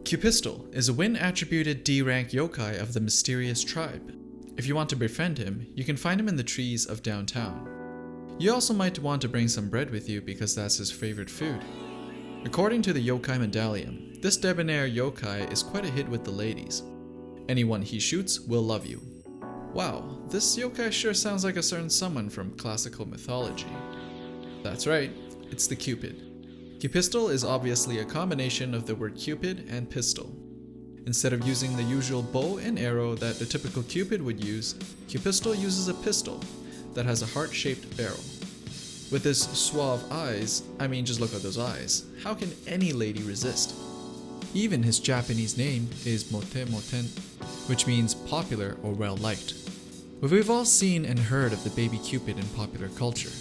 Cupistol is a wind-attributed D-rank yokai of the mysterious tribe. If you want to befriend him, you can find him in the trees of downtown. You also might want to bring some bread with you because that's his favorite food. According to the Yokai Medallion, this debonair yokai is quite a hit with the ladies. Anyone he shoots will love you. Wow, this yokai sure sounds like a certain someone from classical mythology. That's right, it's the Cupid. Cupistol is obviously a combination of the word Cupid and pistol. Instead of using the usual bow and arrow that the typical Cupid would use, Cupistol uses a pistol that has a heart-shaped barrel. With his suave eyes, I mean just look at those eyes, how can any lady resist? Even his Japanese name is Mote Moten, which means popular or well-liked. We've all seen and heard of the baby Cupid in popular culture,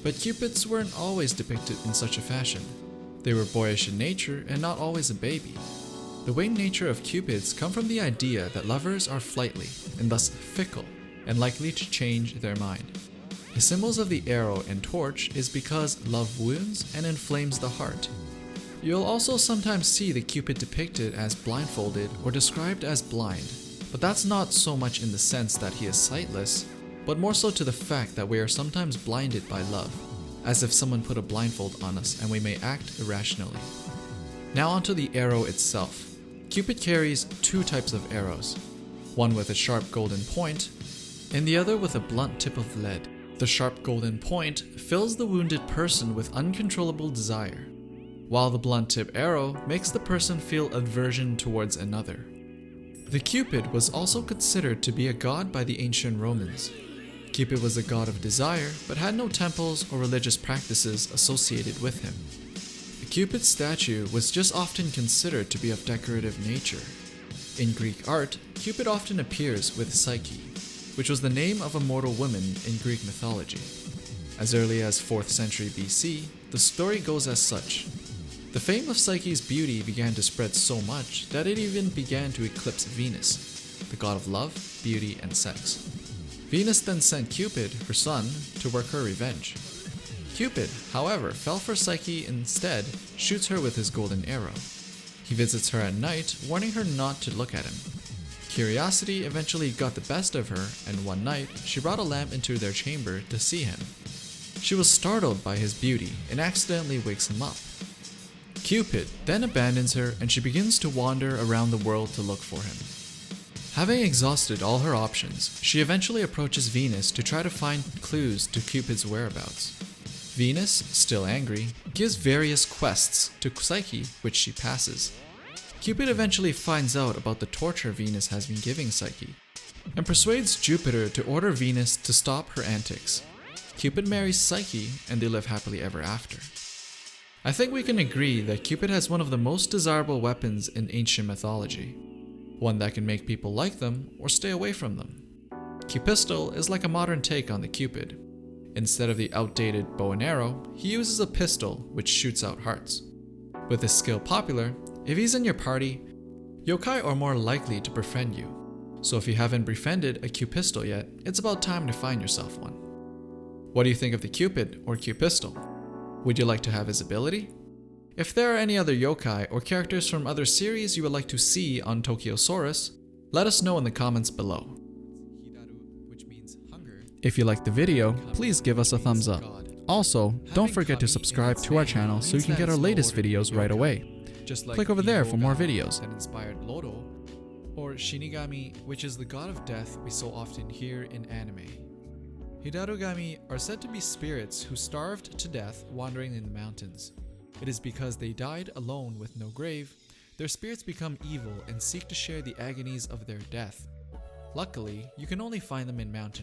but Cupids weren't always depicted in such a fashion. They were boyish in nature and not always a baby. The winged nature of Cupids come from the idea that lovers are flighty and thus fickle and likely to change their mind. The symbols of the arrow and torch is because love wounds and inflames the heart. You'll also sometimes see the Cupid depicted as blindfolded or described as blind, but that's not so much in the sense that he is sightless, but more so to the fact that we are sometimes blinded by love, as if someone put a blindfold on us and we may act irrationally. Now onto the arrow itself. Cupid carries two types of arrows, one with a sharp golden point, and the other with a blunt tip of lead. The sharp golden point fills the wounded person with uncontrollable desire, while the blunt tip arrow makes the person feel aversion towards another. The Cupid was also considered to be a god by the ancient Romans. Cupid was a god of desire, but had no temples or religious practices associated with him. The Cupid statue was just often considered to be of decorative nature. In Greek art, Cupid often appears with Psyche, which was the name of a mortal woman in Greek mythology. As early as 4th century BC, the story goes as such. The fame of Psyche's beauty began to spread so much that it even began to eclipse Venus, the god of love, beauty, and sex. Venus then sent Cupid, her son, to work her revenge. Cupid, however, fell for Psyche and instead shoots her with his golden arrow. He visits her at night, warning her not to look at him. Curiosity eventually got the best of her, and one night, she brought a lamp into their chamber to see him. She was startled by his beauty and accidentally wakes him up. Cupid then abandons her and she begins to wander around the world to look for him. Having exhausted all her options, she eventually approaches Venus to try to find clues to Cupid's whereabouts. Venus, still angry, gives various quests to Psyche, which she passes. Cupid eventually finds out about the torture Venus has been giving Psyche, and persuades Jupiter to order Venus to stop her antics. Cupid marries Psyche, and they live happily ever after. I think we can agree that Cupid has one of the most desirable weapons in ancient mythology, one that can make people like them or stay away from them. Cupistol is like a modern take on the Cupid. Instead of the outdated bow and arrow, he uses a pistol which shoots out hearts. With his skill popular, if he's in your party, yokai are more likely to befriend you. So if you haven't befriended a Cupistol yet, it's about time to find yourself one. What do you think of the Cupid or Cupistol? Would you like to have his ability? If there are any other yokai or characters from other series you would like to see on Tokyosaurus, let us know in the comments below. If you liked the video, please give us a thumbs up. Also, don't forget to subscribe to our channel so you can get our latest videos right away. Click over there for more videos. That inspired Lodo, or Shinigami, which is the god of death we so often hear in anime. Hidarugami are said to be spirits who starved to death wandering in the mountains. It is because they died alone with no grave, their spirits become evil and seek to share the agonies of their death. Luckily, you can only find them in mountain